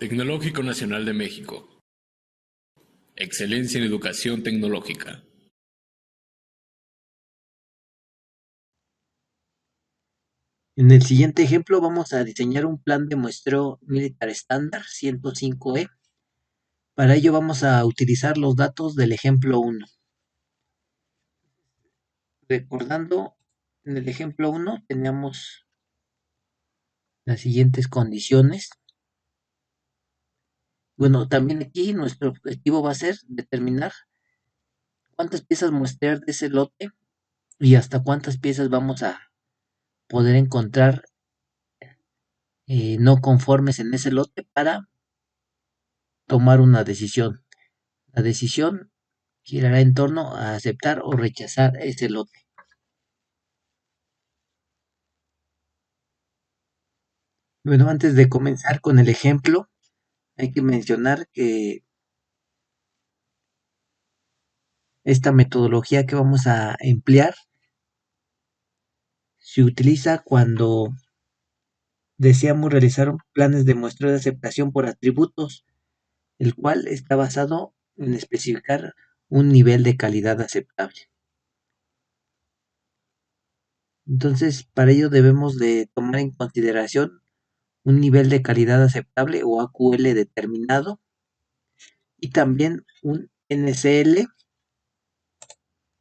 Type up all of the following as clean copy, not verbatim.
Tecnológico Nacional de México. Excelencia en educación tecnológica. En el siguiente ejemplo vamos a diseñar un plan de muestreo militar estándar 105E. Para ello vamos a utilizar los datos del ejemplo 1. Recordando, en el ejemplo 1 teníamos las siguientes condiciones. Bueno, también aquí nuestro objetivo va a ser determinar cuántas piezas muestrear de ese lote y hasta cuántas piezas vamos a poder encontrar no conformes en ese lote para tomar una decisión. La decisión girará en torno a aceptar o rechazar ese lote. Bueno, antes de comenzar con el ejemplo, hay que mencionar que esta metodología que vamos a emplear se utiliza cuando deseamos realizar planes de muestreo de aceptación por atributos, el cual está basado en especificar un nivel de calidad aceptable. Entonces, para ello debemos de tomar en consideración un nivel de calidad aceptable o AQL determinado y también un NCL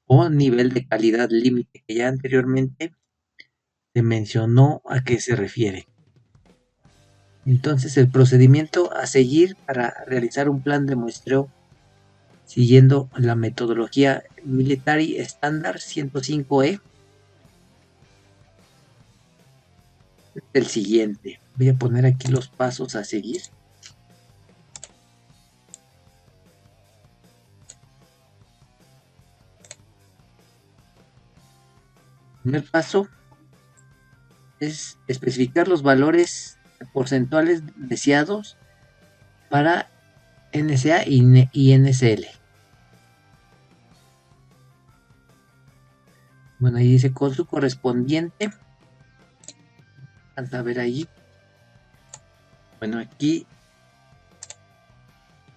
o nivel de calidad límite, que ya anteriormente se mencionó a qué se refiere. Entonces, el procedimiento a seguir para realizar un plan de muestreo siguiendo la metodología Military Standard 105E es el siguiente. Voy a poner aquí los pasos a seguir. El primer paso es especificar los valores porcentuales deseados para NCA y NCL. Bueno, ahí dice con su correspondiente. Vamos a ver ahí. Bueno, aquí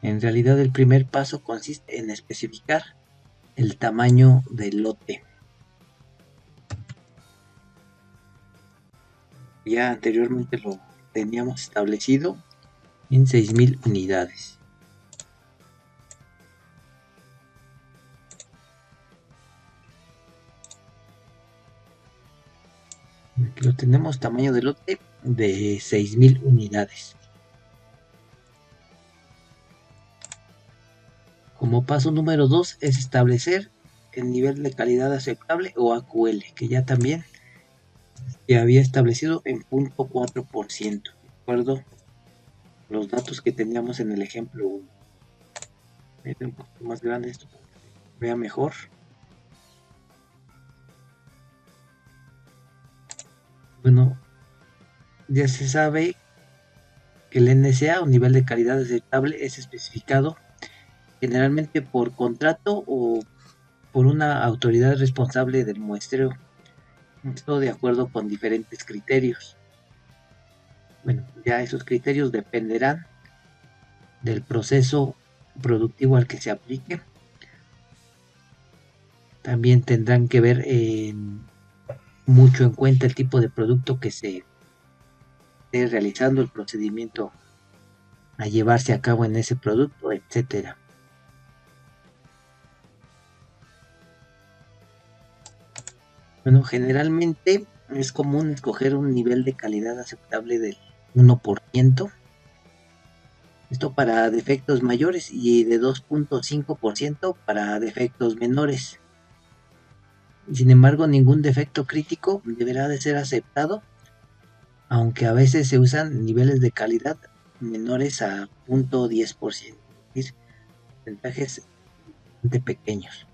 en realidad el primer paso consiste en especificar el tamaño del lote. Ya anteriormente lo teníamos establecido en 6,000 unidades. Aquí lo tenemos, tamaño de lote de 6,000 unidades. Como paso número 2 es establecer el nivel de calidad aceptable o AQL, que ya también se había establecido en 0.4%, de acuerdo a los datos que teníamos en el ejemplo 1. Voy a hacer un poquito más grande esto para que se vea mejor. Bueno, ya se sabe que el NSA o nivel de calidad aceptable es especificado generalmente por contrato o por una autoridad responsable del muestreo. Esto de acuerdo con diferentes criterios. Bueno, ya esos criterios dependerán del proceso productivo al que se aplique. También tendrán que ver mucho en cuenta el tipo de producto que se esté realizando, el procedimiento a llevarse a cabo en ese producto, etcétera. Bueno, generalmente es común escoger un nivel de calidad aceptable del 1%. Esto para defectos mayores y de 2.5% para defectos menores. Sin embargo, ningún defecto crítico deberá de ser aceptado, aunque a veces se usan niveles de calidad menores a 0.10%, es decir, porcentajes bastante pequeños.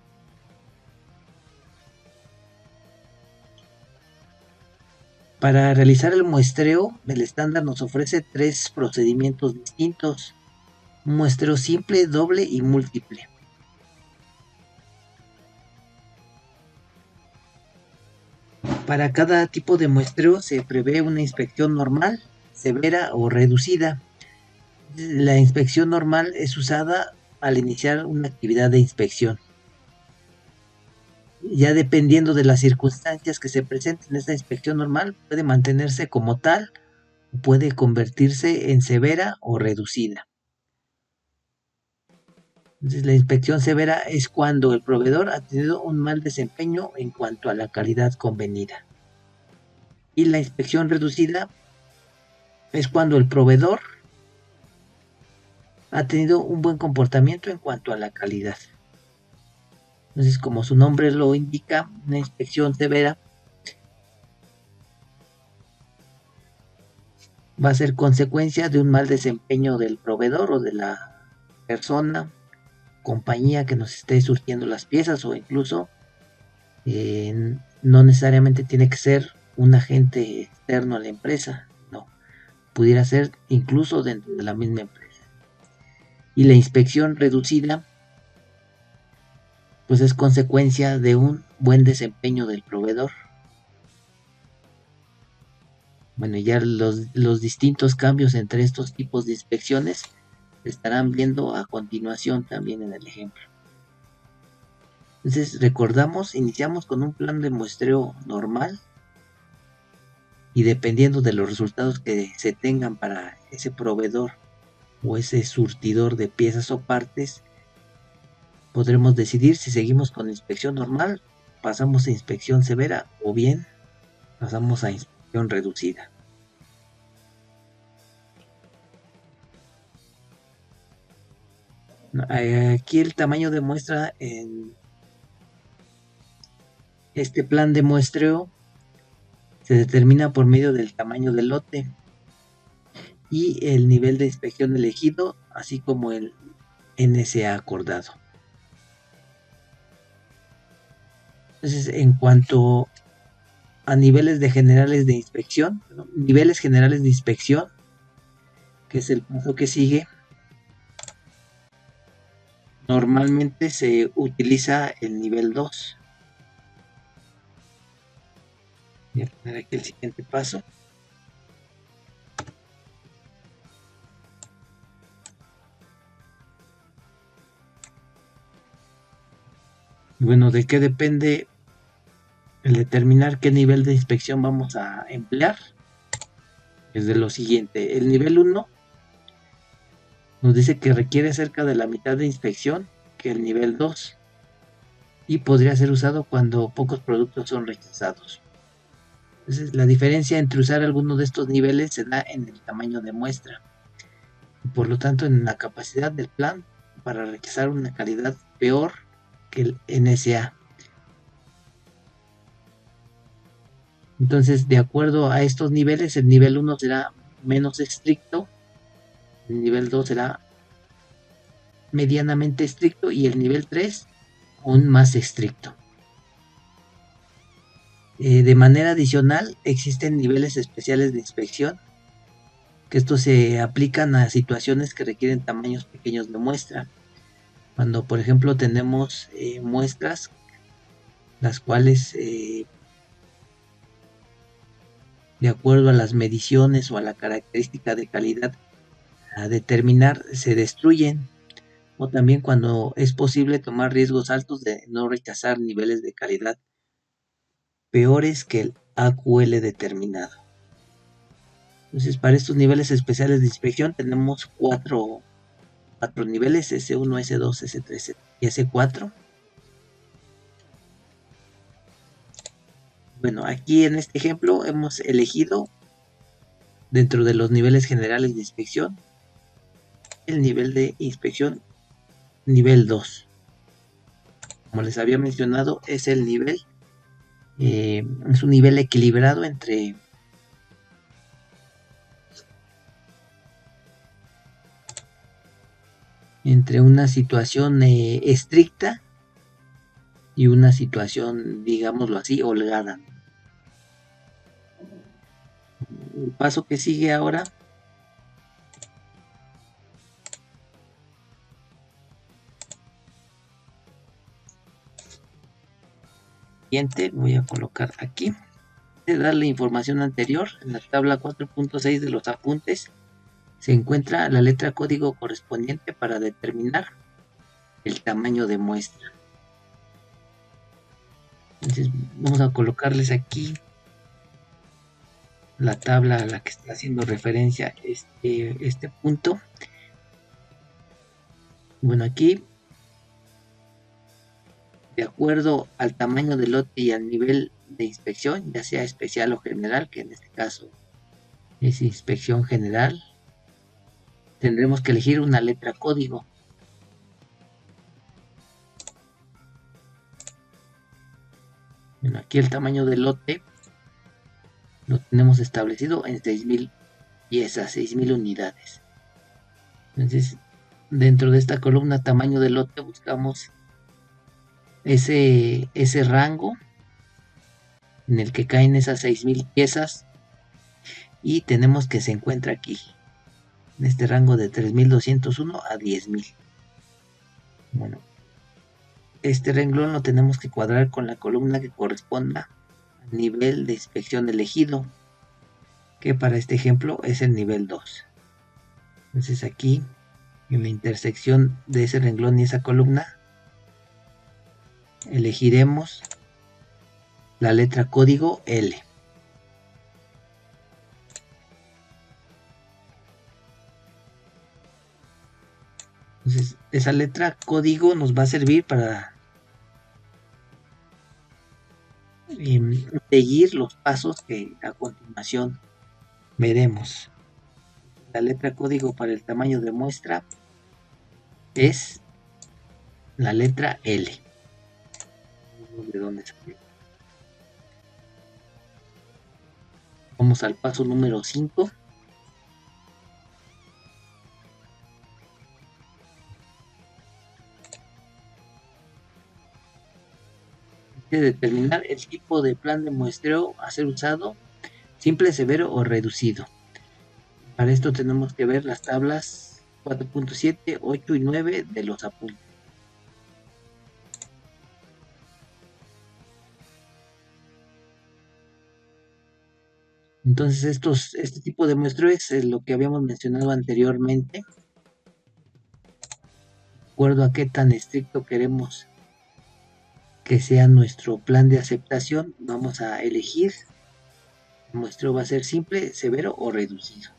Para realizar el muestreo, el estándar nos ofrece 3 procedimientos distintos: un muestreo simple, doble y múltiple. Para cada tipo de muestreo se prevé una inspección normal, severa o reducida. La inspección normal es usada al iniciar una actividad de inspección. Ya dependiendo de las circunstancias que se presenten, esta inspección normal puede mantenerse como tal o puede convertirse en severa o reducida. Entonces, la inspección severa es cuando el proveedor ha tenido un mal desempeño en cuanto a la calidad convenida. Y la inspección reducida es cuando el proveedor ha tenido un buen comportamiento en cuanto a la calidad. Entonces, como su nombre lo indica, una inspección severa va a ser consecuencia de un mal desempeño del proveedor o de la persona, compañía que nos esté surtiendo las piezas, o incluso no necesariamente tiene que ser un agente externo a la empresa, no, pudiera ser incluso dentro de la misma empresa. Y la inspección reducida pues es consecuencia de un buen desempeño del proveedor. Bueno, ya los distintos cambios entre estos tipos de inspecciones se estarán viendo a continuación también en el ejemplo. Entonces, recordamos, iniciamos con un plan de muestreo normal y dependiendo de los resultados que se tengan para ese proveedor o ese surtidor de piezas o partes, podremos decidir si seguimos con inspección normal, pasamos a inspección severa o bien pasamos a inspección reducida. Aquí el tamaño de muestra en este plan de muestreo se determina por medio del tamaño del lote y el nivel de inspección elegido, así como el NSA acordado. Entonces, en cuanto a niveles generales de inspección, que es el paso que sigue, normalmente se utiliza el nivel 2. Voy a poner aquí el siguiente paso. Y bueno, ¿de qué depende el determinar qué nivel de inspección vamos a emplear? Es de lo siguiente. El nivel 1 nos dice que requiere cerca de la mitad de inspección que el nivel 2 y podría ser usado cuando pocos productos son rechazados. Entonces, la diferencia entre usar alguno de estos niveles se da en el tamaño de muestra y por lo tanto en la capacidad del plan para rechazar una calidad peor que el NSA. Entonces, de acuerdo a estos niveles, el nivel 1 será menos estricto, el nivel 2 será medianamente estricto y el nivel 3 aún más estricto. De manera adicional, existen niveles especiales de inspección, que estos se aplican a situaciones que requieren tamaños pequeños de muestra. Cuando, por ejemplo, tenemos muestras, las cuales, de acuerdo a las mediciones o a la característica de calidad a determinar, se destruyen, o también cuando es posible tomar riesgos altos de no rechazar niveles de calidad peores que el AQL determinado. Entonces, para estos niveles especiales de inspección tenemos cuatro niveles: S1, S2, S3 y S4. Bueno, aquí en este ejemplo hemos elegido dentro de los niveles generales de inspección el nivel de inspección nivel 2. Como les había mencionado, es el nivel, es un nivel equilibrado entre una situación estricta y una situación, digámoslo así, holgada. El paso que sigue ahora siguiente, voy a colocar aquí, de dar la información anterior en la tabla 4.6 de los apuntes. se encuentra la letra código correspondiente para determinar el tamaño de muestra. Entonces vamos a colocarles aquí la tabla a la que está haciendo referencia este punto. Bueno, aquí, de acuerdo al tamaño del lote y al nivel de inspección, ya sea especial o general, que en este caso es inspección general, tendremos que elegir una letra código. Bueno, aquí el tamaño del lote lo tenemos establecido en 6,000 piezas, 6,000 unidades. Entonces, dentro de esta columna tamaño del lote buscamos ese rango en el que caen esas 6,000 piezas y tenemos que se encuentra aquí, en este rango de 3,201 a 10,000. Bueno, este renglón lo tenemos que cuadrar con la columna que corresponda al nivel de inspección elegido, que para este ejemplo es el nivel 2. Entonces aquí, en la intersección de ese renglón y esa columna, elegiremos la letra código L. Entonces, esa letra código nos va a servir para seguir los pasos que a continuación veremos. La letra código para el tamaño de muestra es la letra L. ¿De dónde salió? Vamos al paso número 5. De determinar el tipo de plan de muestreo a ser usado, simple, severo o reducido. Para esto tenemos que ver las tablas 4.7, 8 y 9 de los apuntes. Entonces este tipo de muestreo es lo que habíamos mencionado anteriormente. De acuerdo a qué tan estricto queremos que sea nuestro plan de aceptación, vamos a elegir. El muestreo va a ser simple, severo o reducido.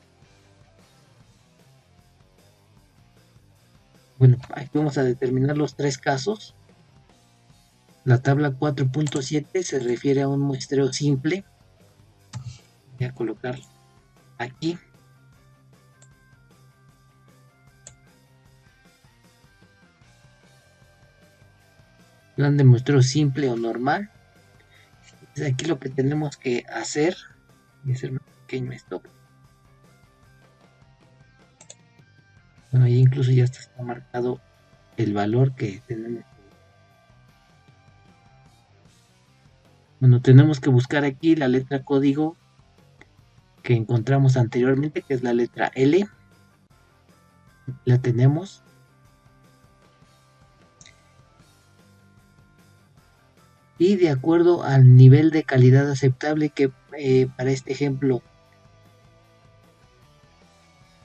Bueno, aquí vamos a determinar los tres casos. La tabla 4.7 se refiere a un muestreo simple. Voy a colocar aquí. Plan de muestreo simple o normal. Entonces aquí lo que tenemos que hacer, voy a hacer un pequeño stop. Bueno, ahí incluso ya está marcado el valor que tenemos. Bueno, tenemos que buscar aquí la letra código que encontramos anteriormente, que es la letra L. La tenemos. Y de acuerdo al nivel de calidad aceptable que para este ejemplo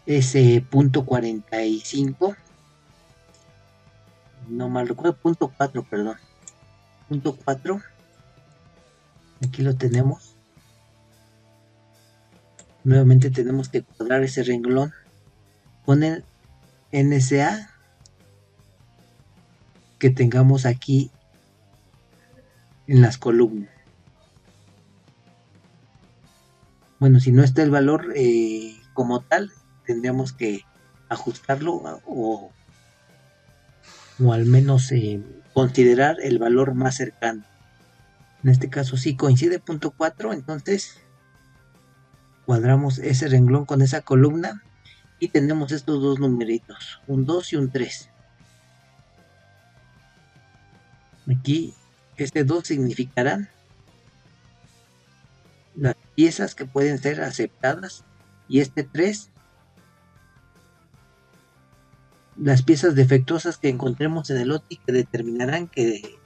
es .45, no mal recuerdo, .4, perdón, .4, aquí lo tenemos. Nuevamente tenemos que cuadrar ese renglón con el NSA que tengamos aquí en las columnas. Bueno, si no está el valor como tal, tendríamos que ajustarlo o al menos considerar el valor más cercano. En este caso sí coincide .4, entonces cuadramos ese renglón con esa columna y tenemos estos dos numeritos, un 2 y un 3. Aquí este 2 significarán las piezas que pueden ser aceptadas y este 3 las piezas defectuosas que encontremos en el lote y que determinarán que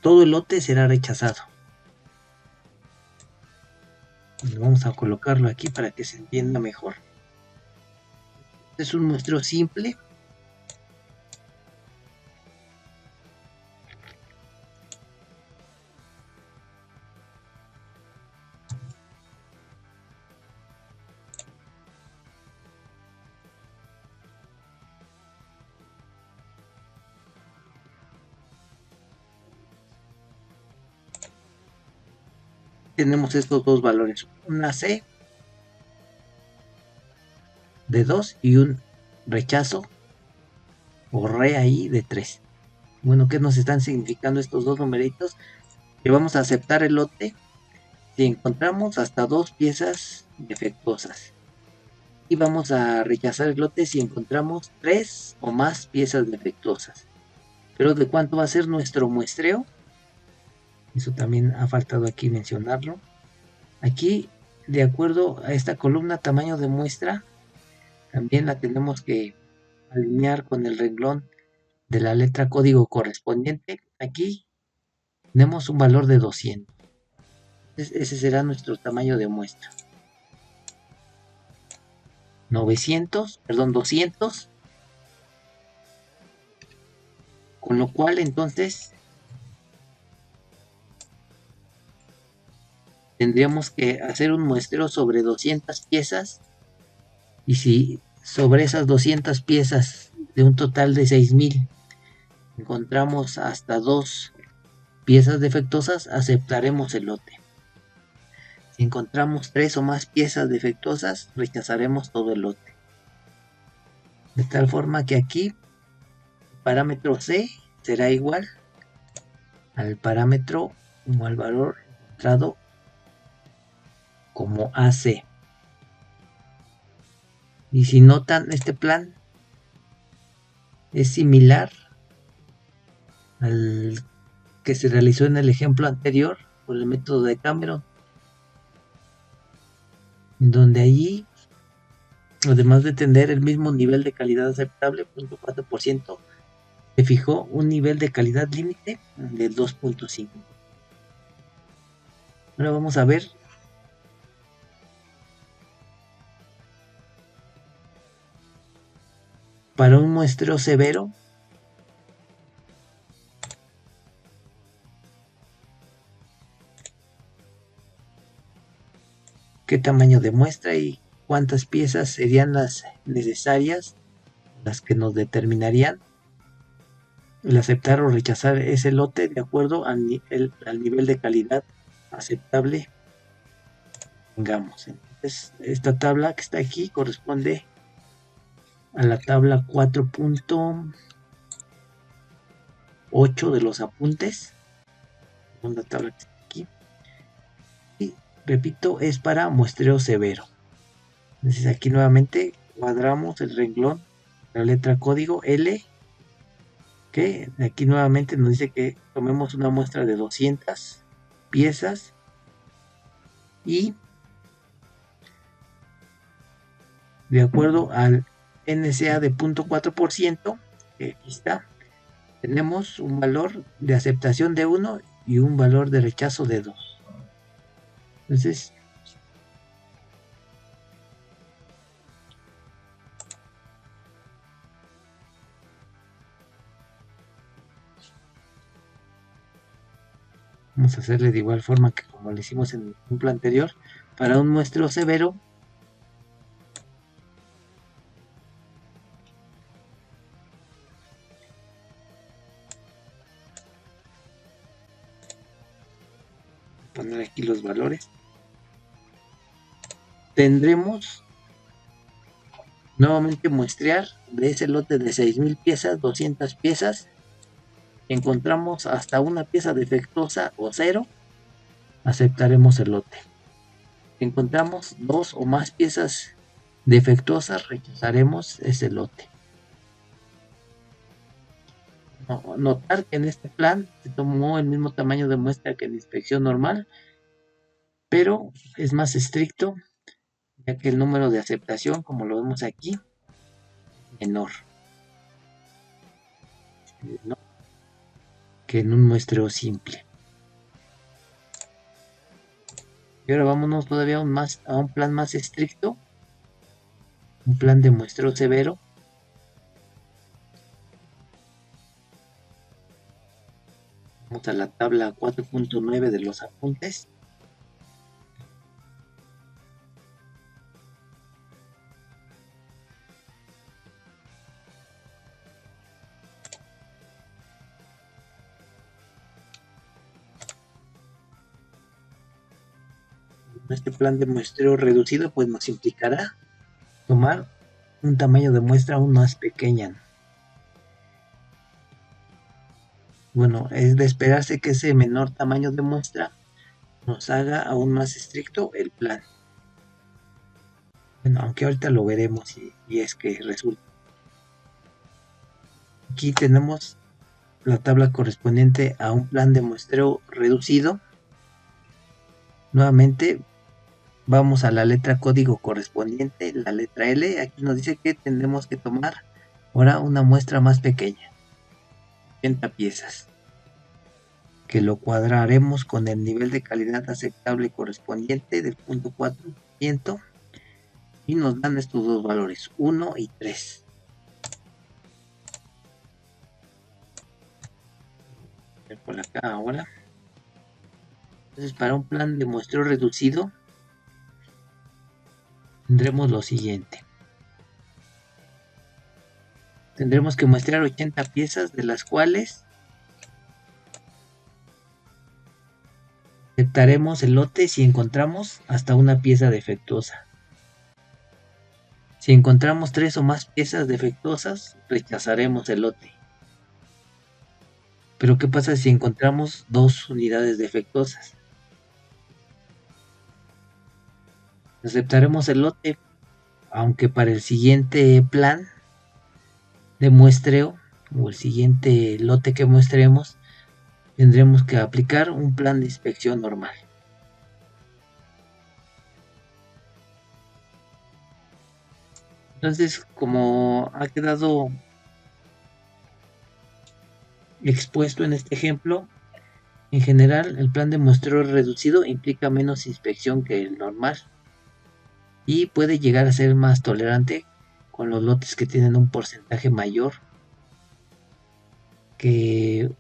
todo el lote será rechazado. Vamos a colocarlo aquí para que se entienda mejor. Es un muestreo simple. Tenemos estos dos valores, una C de 2 y un rechazo o re ahí de 3. Bueno, ¿qué nos están significando estos dos numeritos? Que vamos a aceptar el lote si encontramos hasta 2 piezas defectuosas. Y vamos a rechazar el lote si encontramos 3 o más piezas defectuosas. Pero ¿de cuánto va a ser nuestro muestreo? Eso también ha faltado aquí mencionarlo. Aquí, de acuerdo a esta columna tamaño de muestra, también la tenemos que alinear con el renglón de la letra código correspondiente. Aquí tenemos un valor de 200. Ese será nuestro tamaño de muestra. 200, con lo cual entonces tendríamos que hacer un muestreo sobre 200 piezas, y si sobre esas 200 piezas de un total de 6000 encontramos hasta 2 piezas defectuosas, aceptaremos el lote. Si encontramos 3 o más piezas defectuosas, rechazaremos todo el lote. De tal forma que aquí el parámetro C será igual al parámetro o al valor encontrado como AC. Y si notan, este plan es similar al que se realizó en el ejemplo anterior por el método de Cameron, donde allí, además de tener el mismo nivel de calidad aceptable, 0.4%, se fijó un nivel de calidad límite del 2.5. Ahora vamos a ver para un muestreo severo. ¿Qué tamaño de muestra y cuántas piezas serían las necesarias, las que nos determinarían el aceptar o rechazar ese lote de acuerdo al nivel de calidad aceptable? Tengamos. Entonces, esta tabla que está aquí corresponde a la tabla 4.8 de los apuntes. Segunda tabla que está aquí. Y repito, es para muestreo severo. Entonces aquí nuevamente cuadramos el renglón, la letra código L, que aquí nuevamente nos dice que tomemos una muestra de 200 piezas y de acuerdo al NSA de 0.4%, que aquí está, tenemos un valor de aceptación de 1 y un valor de rechazo de 2. Entonces, vamos a hacerle de igual forma que como lo hicimos en el ejemplo anterior. Para un muestreo severo, poner aquí los valores, tendremos nuevamente muestrear de ese lote de 6000 piezas, 200 piezas. Encontramos hasta una pieza defectuosa o 0, aceptaremos el lote. Si encontramos 2 o más piezas defectuosas, rechazaremos ese lote. Notar que en este plan se tomó el mismo tamaño de muestra que en inspección normal, pero es más estricto, ya que el número de aceptación, como lo vemos aquí, es menor que en un muestreo simple. Y ahora vámonos todavía a un plan más estricto, un plan de muestreo severo. Vamos a la tabla 4.9 de los apuntes. Este plan de muestreo reducido pues nos implicará tomar un tamaño de muestra aún más pequeña. Bueno, es de esperarse que ese menor tamaño de muestra nos haga aún más estricto el plan. Bueno, aunque ahorita lo veremos y es que resulta. Aquí tenemos la tabla correspondiente a un plan de muestreo reducido. Nuevamente vamos a la letra código correspondiente, la letra L. Aquí nos dice que tendremos que tomar ahora una muestra más pequeña, 80 piezas, que lo cuadraremos con el nivel de calidad aceptable correspondiente del 0.4% y nos dan estos dos valores, 1 y 3. Por acá ahora. Entonces, para un plan de muestreo reducido tendremos lo siguiente. Tendremos que muestrear 80 piezas, de las cuales aceptaremos el lote si encontramos hasta una pieza defectuosa. Si encontramos 3 o más piezas defectuosas, rechazaremos el lote. Pero ¿qué pasa si encontramos 2 unidades defectuosas? Aceptaremos el lote, aunque para el siguiente plan de muestreo o el siguiente lote que muestremos tendremos que aplicar un plan de inspección normal. Entonces, como ha quedado expuesto en este ejemplo, en general el plan de muestreo reducido implica menos inspección que el normal y puede llegar a ser más tolerante con los lotes que tienen un porcentaje mayor que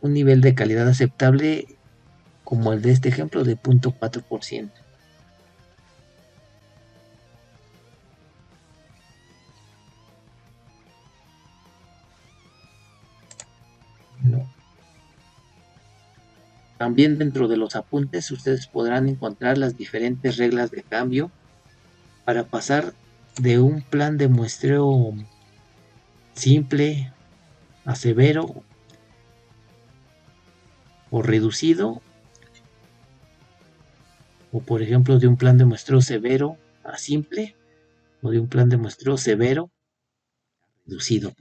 un nivel de calidad aceptable como el de este ejemplo de 0.4%. No. También dentro de los apuntes ustedes podrán encontrar las diferentes reglas de cambio para pasar de un plan de muestreo simple a severo o reducido, o por ejemplo de un plan de muestreo severo a simple, o de un plan de muestreo severo a reducido.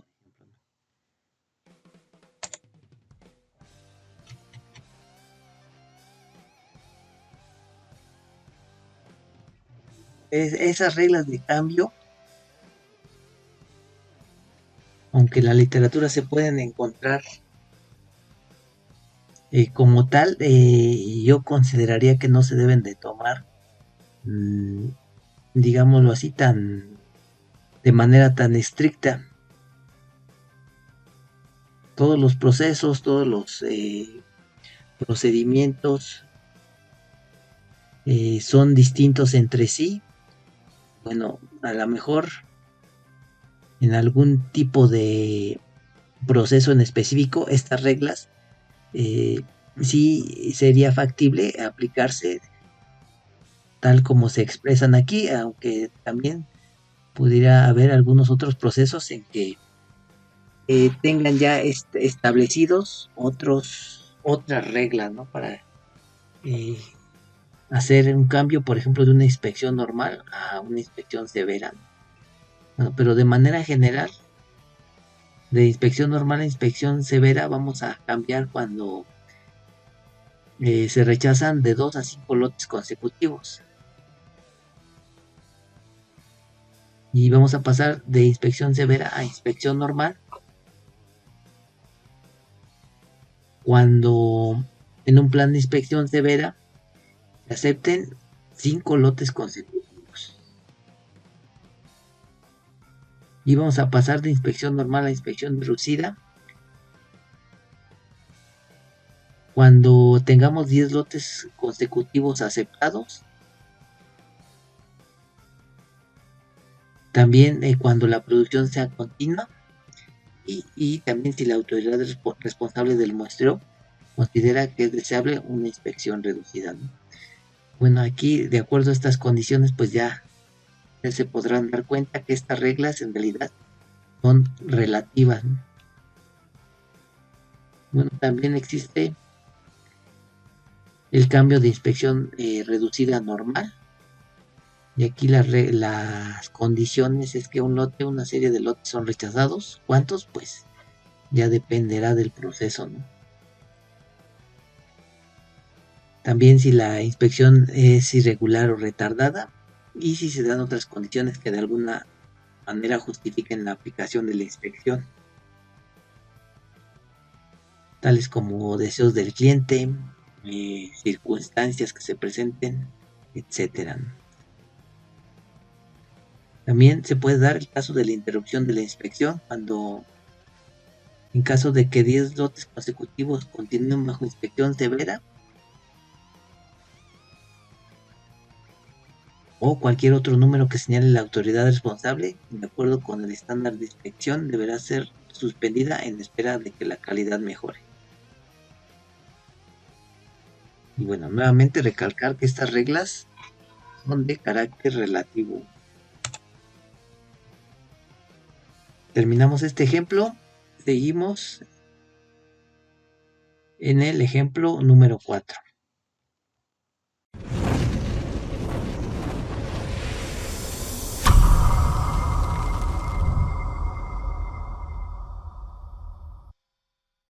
Esas reglas de cambio, aunque en la literatura se pueden encontrar como tal, yo consideraría que no se deben de tomar, digámoslo así, de manera tan estricta. Todos los procesos, todos los procedimientos son distintos entre sí. Bueno, a lo mejor en algún tipo de proceso en específico, estas reglas sí sería factible aplicarse tal como se expresan aquí, aunque también pudiera haber algunos otros procesos en que tengan ya establecidos otras reglas, ¿no? Para hacer un cambio, por ejemplo, de una inspección normal a una inspección severa. Bueno, pero de manera general, de inspección normal a inspección severa, vamos a cambiar cuando se rechazan de 2 a 5 lotes consecutivos. Y vamos a pasar de inspección severa a inspección normal cuando en un plan de inspección severa se acepten 5 lotes consecutivos. Y vamos a pasar de inspección normal a inspección reducida cuando tengamos 10 lotes consecutivos aceptados. También cuando la producción sea continua y también si la autoridad responsable del muestreo considera que es deseable una inspección reducida, ¿no? Bueno, aquí de acuerdo a estas condiciones pues ya se podrán dar cuenta que estas reglas en realidad son relativas, ¿no? Bueno, también existe el cambio de inspección reducida normal. Y aquí las condiciones es que un lote, una serie de lotes son rechazados. ¿Cuántos? Pues ya dependerá del proceso, ¿no? También si la inspección es irregular o retardada y si se dan otras condiciones que de alguna manera justifiquen la aplicación de la inspección, tales como deseos del cliente, circunstancias que se presenten, etcétera. También se puede dar el caso de la interrupción de la inspección cuando, en caso de que 10 lotes consecutivos continúen bajo inspección severa o cualquier otro número que señale la autoridad responsable, de acuerdo con el estándar de inspección, deberá ser suspendida en espera de que la calidad mejore. Y bueno, nuevamente recalcar que estas reglas son de carácter relativo. Terminamos este ejemplo, seguimos en el ejemplo número 4.